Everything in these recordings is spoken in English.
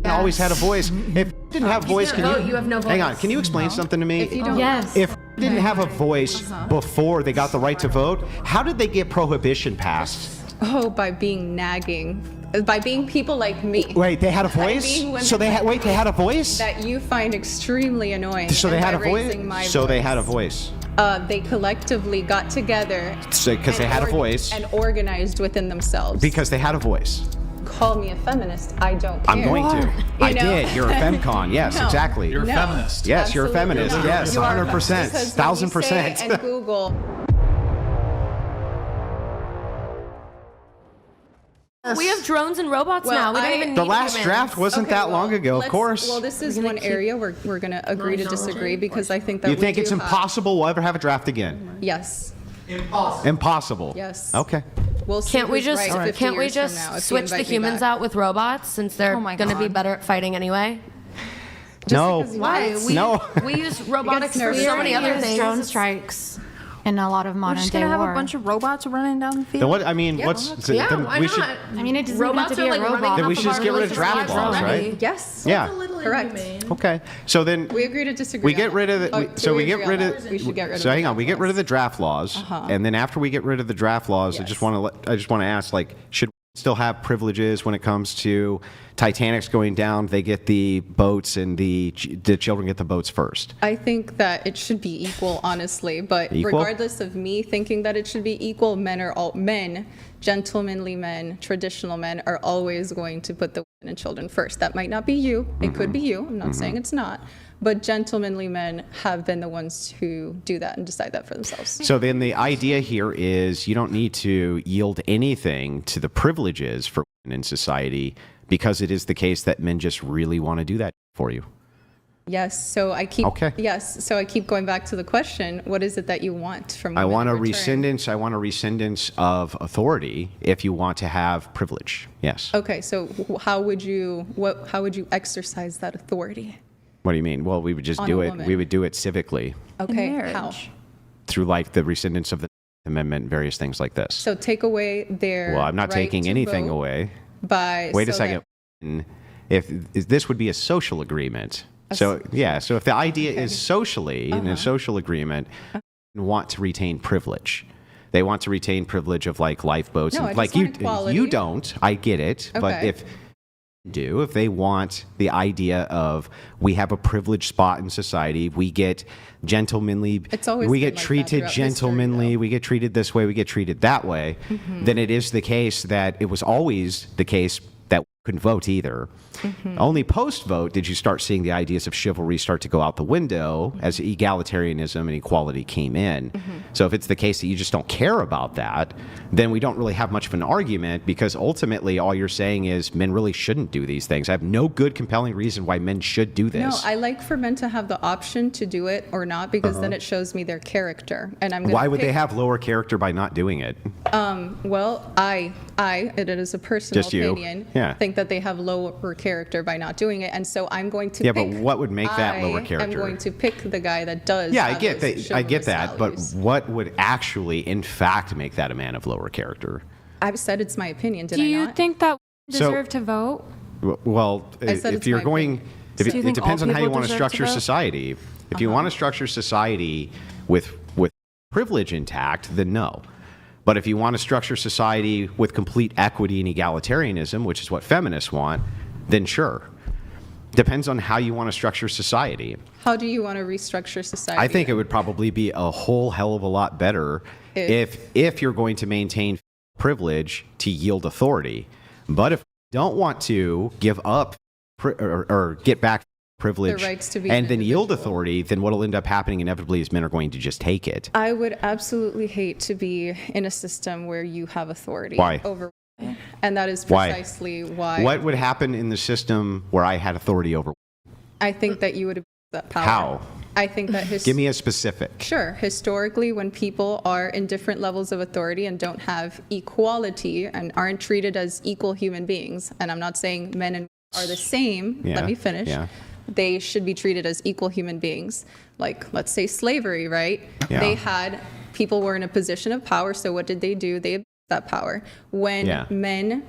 always had a voice. If you didn't have voice, you have no voice. Hang on, can you explain something to me? If you don't, Yes. If didn't have a voice before they got the right to vote, how did they get prohibition passed? Oh, by being nagging. By being people like me. Wait, they had a By voice? being women So they had they had a voice? that you find extremely annoying. So they and had a by voice? raising my So they voice. had a voice. They collectively got together. Because they and had a voice. And organized within themselves. Because they had a voice. Call me a feminist. I don't care. I'm going to. I know? did. You're a femcon. Yes, No. exactly. You're a No. feminist. Yes, you're a Absolutely feminist. not. Yes, You are 100%. because when you 1000%. say and Google. We have drones and robots now. We don't even need The last humans. draft wasn't Okay, that long ago, of let's- course. Well, this is We're gonna one keep- area where we're going to agree to disagree because I think that You we think do it's have- impossible we'll ever have a draft again? Yes. Impossible. Yes. Okay. We'll see Can't we who's just right 50 can't we years from just now if you switch the invite me humans back. out with robots since they're Oh my going to be God. better at fighting anyway? No. because you- Why? No. We use robotics for nervous. so many other Use things. drone strikes in a lot of We're modern just day gonna have war. a bunch of robots running down the field. Then what? I mean, what's? Yeah, then why we not? should. I mean, it doesn't Robots have to are be like a running robot. Then we off should of just our get rid of religious draft lives laws, already. right? Yes. Yeah. Correct. Okay. So then We agree to disagree. we on get that. rid of the. Oh, So we agree get on rid that. of. We should get rid of. So the hang on. We get rid of the draft laws, and then after we get rid of the draft laws, I just Yes. want to. I just want to ask, like, should we still have privileges when it comes to Titanic's going down? They get the boats, and the children get the boats first. I think that it should be equal, honestly. But Equal? regardless of me thinking that it should be equal, men, gentlemanly men, traditional men are always going to put the women and children first. That might not be you. It could be you. I'm not saying it's not. But gentlemanly men have been the ones who do that and decide that for themselves. So then the idea here is you don't need to yield anything to the privileges for women in society because it is the case that men just really want to do that for you. Yes. So I keep. Okay. Yes. So I keep going back to the question: what is it that you want from? I women want a in return? rescindance. I want a rescindance of authority if you want to have privilege. Yes. Okay. So how would you exercise that authority? What do you mean? Well, we would just On do a it. woman. We would do it civically Okay. marriage. How? through like the rescindance of the Amendment, various things like this. So take away their. Well, I'm not right taking to anything vote away. By. Wait a so second. If this would be a social agreement. So yeah. So if the idea is socially in a social agreement, want to retain privilege. They want to retain privilege of like lifeboats No, I and just like want equality. you don't. I get it. But Okay. if they want the idea of we have a privileged spot in society, we get gentlemanly, It's always we been get like that treated throughout history, gentlemanly, though. we get treated this way, we get treated that way, then it is the case that it was always the case that we couldn't vote either. Only post-vote did you start seeing the ideas of chivalry start to go out the window as egalitarianism and equality came in. So if it's the case that you just don't care about that, then we don't really have much of an argument because ultimately all you're saying is men really shouldn't do these things. I have no good compelling reason why men should do No, this. I like for men to have the option to do it or not because then it shows me their character, and I'm. Gonna Why would they pick- have lower character by not doing it? Well, it is a personal Just you. opinion. Yeah. Think that they have lower character by not doing it, and so I'm going to. Yeah, pick, but what would make that lower I'm character? going to pick the guy that does. Yeah, I have get those that. I get chivalrous that. But values. what would actually, in fact, make that a man of lower character? I've said it's my opinion. Did Do I you not? think that women So- deserve to vote? Well, I said if it's you're my going, opinion. if Do you it think depends all on how you people want to deserve to structure vote? society. If you want to structure society with privilege intact, then no. But if you want to structure society with complete equity and egalitarianism, which is what feminists want, then sure. Depends on how you want to structure society. How do you want to restructure society? I think it would probably be a whole hell of a lot better if you're going to maintain privilege to yield authority. But if you don't want to give up or get back privilege rights to be an and then yield individual. authority, then what will end up happening inevitably is men are going to just take it. I would absolutely hate to be in a system where you have authority Why? over women. And that is Why? precisely why What would happen in the system where I had authority over? I think that you would abuse that power. How? I think that Give me a specific. Sure. Historically, when people are in different levels of authority and don't have equality and aren't treated as equal human beings, and I'm not saying men and women are the same, Yeah, let me finish. yeah. They should be treated as equal human beings. Like, let's say slavery, right? Yeah. They had, people were in a position of power, so what did they do? They abused that power. When Yeah. when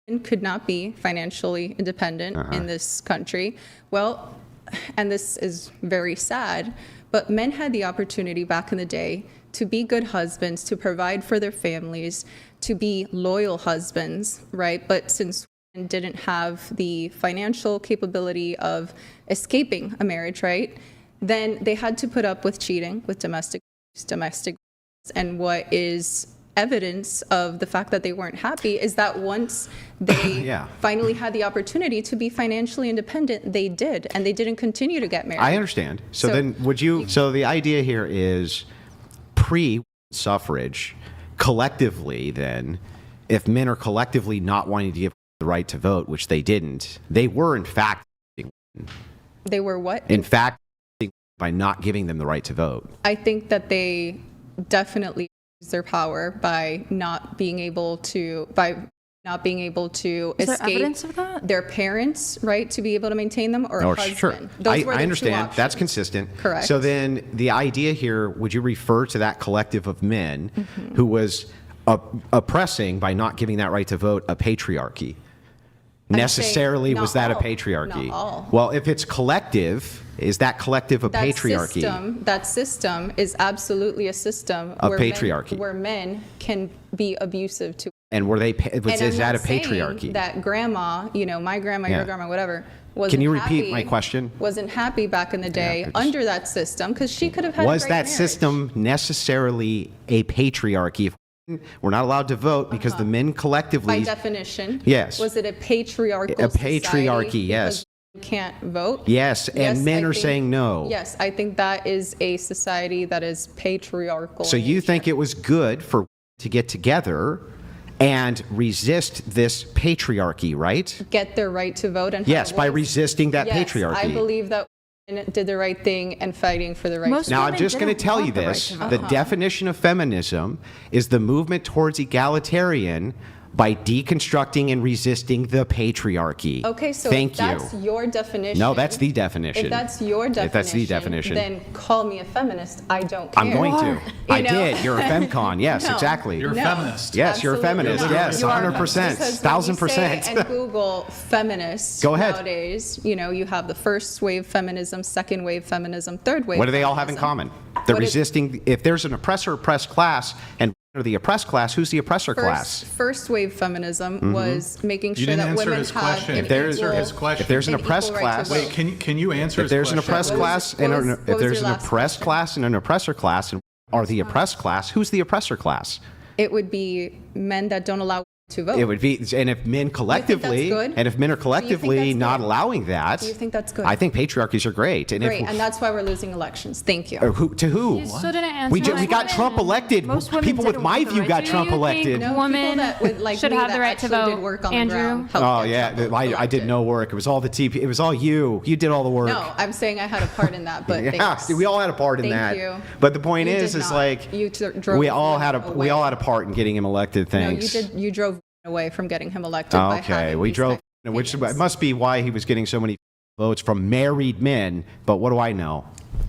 women could not be financially independent in this country. Well, and this is very sad, but men had the opportunity back in the day to be good husbands, to provide for their families, to be loyal husbands, right? But since women didn't have the financial capability of escaping a marriage, right, then they had to put up with cheating, with domestic violence. And what is evidence of the fact that they weren't happy is that once they finally had the opportunity to be financially independent, they did, and they didn't continue to get married. I understand. So then would you, so the idea here is pre-suffrage, collectively then, if men are collectively not wanting to give the right to vote, which they didn't, they were in fact. They were what? In fact, by not giving them the right to vote. I think that they definitely use their power by not being able to Is there escape evidence of that? their parents, right, to be able to maintain them, or a husband. Sure. Those were the I two understand. That's options. consistent. Correct. So then the idea here, would you refer to that collective of men who was oppressing by not giving that right to vote a patriarchy? Necessarily, was that a patriarchy? Not all. Well, if it's collective, is that collective a patriarchy? That system is absolutely a system Of where patriarchy. where men can be abusive to. And were they? And Is I'm that not a patriarchy? saying that grandma, my grandma, Yeah. your grandma, whatever, wasn't Can you repeat happy- my question? Wasn't happy back in the day just- under that system because she could have had. a Was great that marriage. system necessarily a patriarchy? If we're not allowed to vote because the men collectively. By definition? Yes. Was it a patriarchal? A patriarchy, society yes. because you can't vote. Yes, and Yes, men I are think- saying no. Yes, I think that is a society that is patriarchal. So in you nature. think it was good for to get together and resist this patriarchy, right? get their right to vote and Yes, have a by voice? resisting that Yes, patriarchy. I believe that women did the right thing and fighting for the right Most to Now, vote. I'm women just going to didn't tell want you the right this. to vote. The definition of feminism is the movement towards egalitarian by deconstructing and resisting the patriarchy. Okay, so Thank if that's you. your definition. No, that's the definition. If that's your definition, If that's the definition. then call me a feminist. I don't care. I'm going to. I know? did. You're a femcon. Yes, No. exactly. You're a No. feminist. Yes, you're a Absolutely feminist. not. Yes, You are 100%, because 1000%. when you say and Google feminists Go ahead. nowadays, you have the first wave feminism, second wave feminism, third wave What do they all have in feminism. common? They're What is- resisting. If there's an oppressor-oppressed class and the oppressed class, who's the oppressor class? First wave feminism was making You sure didn't that answer women his have question. an If there's equal- his question. If there's an an oppressed equal right to class, vote. Wait, can you answer if his there's an question? oppressed What was- class what and was- an, what if was there's your an last oppressed question? class and an oppressor class, and are the oppressed class, who's the oppressor class? It would be men that don't allow to vote. It would be, and if men collectively, good? and if men are Do you think collectively that's not good? allowing that, Do you think that's good? I think patriarchies are great. And Great, if, and that's why we're losing elections. Thank you. to who? You still didn't answer We, my we got question. Trump elected. Most women People with didn't my want the view right got to- Trump Do you think elected. No, people women that would, like should me, have that the right to actually vote. did work on Andrew? the ground. helped Oh get yeah, Trump I did elected. no work. It was all the TP. It was all you. You did all the work. No, I'm saying I had a part in that, but Yeah, thanks. we all had a part in Thank that. you. But the point You is did not. like You drove we all him had a away. part in getting him elected. No, Thanks. you did. You drove away from getting him elected. By Okay, having we these drove, type of which opinions. must be why he was getting so many votes from married men. But what do I know?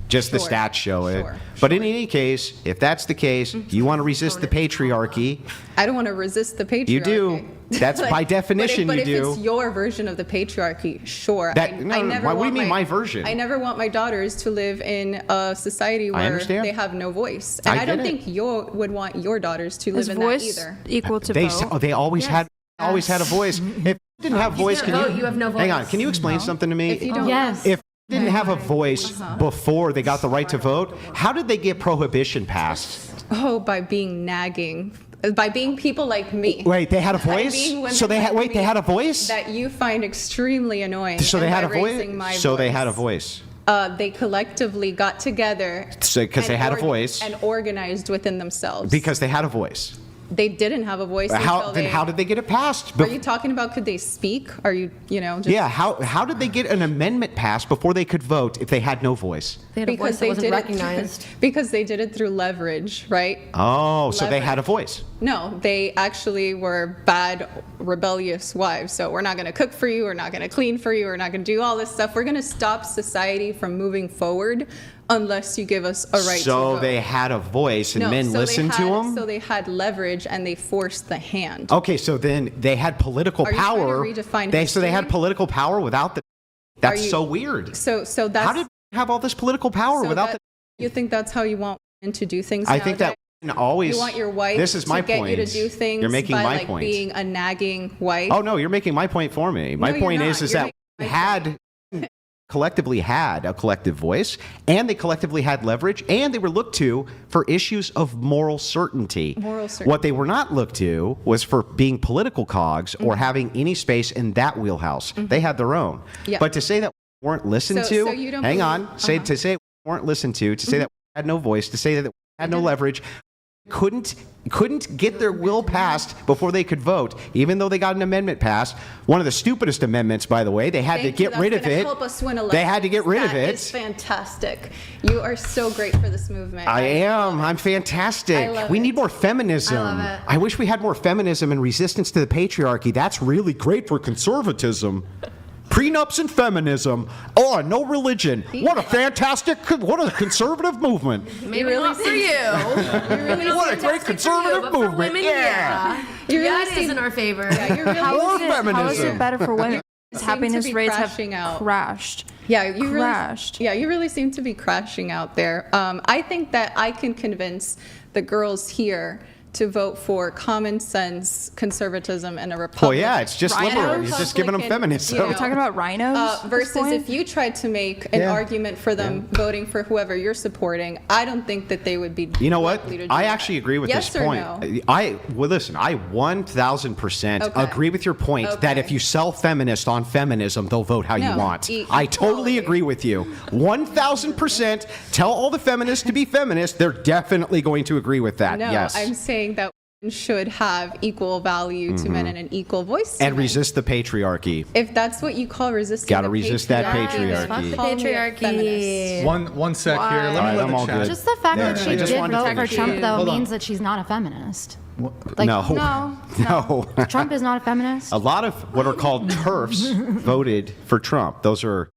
Just the Sure, stats show it. sure, But in any case, if that's the case, you want to resist the patriarchy. I don't want to resist the patriarchy. You do. That's by definition but you if do. it's your version of the patriarchy, sure. That- no, no, what do you mean, my version? I never want my daughters to live in a society where understand. they have no voice. I And I, don't get it. think you would want your daughters to live Is in that voice either. equal to They vote? they always had a voice. If you didn't have voice, can't can vote, you have no hang on? voice. Can you explain something to me? If you don't, Yes. If they didn't have a voice before they got the right to vote, how did they get prohibition passed? oh, by being nagging, by being people like me. Wait, they had a By voice? being women So they had like they me had a voice? that you find extremely annoying. So they and had a by raising my voice? So they had a voice. voice. They collectively got together. So- 'cause they and had a voice. And organized within themselves. Because they had a voice. they didn't have a voice. How until then they, how did they get it passed? Are you talking about could they speak? Are you, just. Yeah, how did they get an amendment passed before they could vote if they had no voice? They had a voice that wasn't recognized. Because they did it through leverage, right? Oh, so they had a Leverage. voice. No, they actually were bad, rebellious wives. So we're not going to cook for you. We're not going to clean for you. We're not going to do all this stuff. We're going to stop society from moving forward unless you give us a right to So vote. they had a voice, and No, men so they listened to had- them? So they had leverage, and they forced the hand. Okay, so then they had political Are you trying to power. redefine So they had history? political power without the. That's you- so weird. So that's How did they have all this political power so without that- the? You think that's how you want women to do things? I think that nowadays? always. You want your wife This is my to get point. you to do things You're making by my like point. being a nagging wife. Oh no, you're making my point for me. My No, you're point not. is You're that making we my had collectively had a collective voice, and they collectively had leverage, and they were looked to for issues of moral certainty. Moral certainty. What they were not looked to was for being political cogs or having any space in that wheelhouse. They had their own. Yeah. But to say that we weren't listened So to, you don't hang believe- on, to say we weren't listened to say that we had no voice, to say that we had no leverage, couldn't get their will passed before they could vote, even though they got an amendment passed. One of the stupidest amendments, by the way. They had Thank to you. get rid That's of gonna it. Help us win They had to get rid of That it. is fantastic. You are so great for this movement. I am. I'm fantastic. I love We it. need more feminism. I love it. I wish we had more feminism and resistance to the patriarchy. That's really great for conservatism. Prenups and feminism. Oh, no religion. What a what a conservative movement. Maybe really not for seem- you. What a great conservative But for movement. women, Yeah. You really that seem- is in our favor. Yeah, you're really More How is feminism. it better for women? seem to Happiness be rates have crashing out. crashed. Yeah, you crashed. really. Yeah, you really seem to be crashing out there. I think that I can convince the girls here to vote for common sense conservatism and a republic. Well, yeah, it's just Rhino liberal. You're just giving them Republican, feminism. you know, We're talking about rhinos at this versus point? if you tried to make an Yeah. argument for them voting for whoever you're supporting, I don't think that they would be. You know what? likely to do I that. actually agree with Yes this or point. No? Well, listen, I 1,000% Okay. agree with your point that Okay. if you sell feminist on feminism, they'll vote how you No, want. equality. I totally agree with you. 1,000%. Tell all the feminists to be feminists. They're definitely going to agree with that. No, yes. I'm saying that women should have equal value to men and an equal voice to And men. resist the patriarchy. If that's what you call resisting, Gotta the resist that patriarchy, patriarchy. then Fuck call the me a patriarchy. feminist. One sec here. Why? Let me All right, let I'm the all chat. good. Just the fact Yeah, that I she just did wanted to vote for finish. Trump, though, Hold on. means that she's not a feminist. Like, No. No. Trump is not a feminist. A lot of what are called TERFs voted for Trump. Those are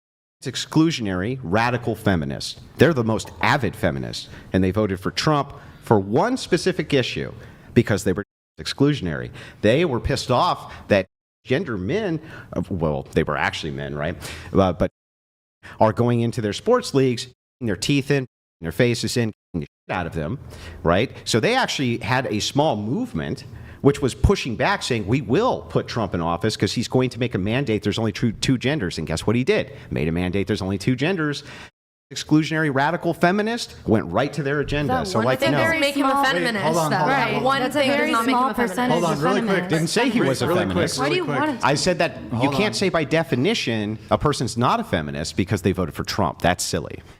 exclusionary, radical feminists. They're the most avid feminists, and they voted for Trump for one specific issue because they were exclusionary. They were pissed off that gender men, well, they were actually men, right? But are going into their sports leagues, getting their teeth in, their faces in, getting the shit out of them, right? So they actually had a small movement which was pushing back, saying we will put Trump in office because he's going to make a mandate there's only two genders. And guess what he did? Made a mandate there's only two genders. Exclusionary radical feminist went right to their agenda. So like, That no. doesn't make him a Small- feminist, hold on, though. hold on, That hold on. one That's a thing does very not make him small a feminist. percentage Hold on, of really quick. feminists. Didn't say he was a Really feminist. quick, Why do really you quick. want it? I said that you Hold can't on. say by definition a person's not a feminist because they voted for Trump. That's silly.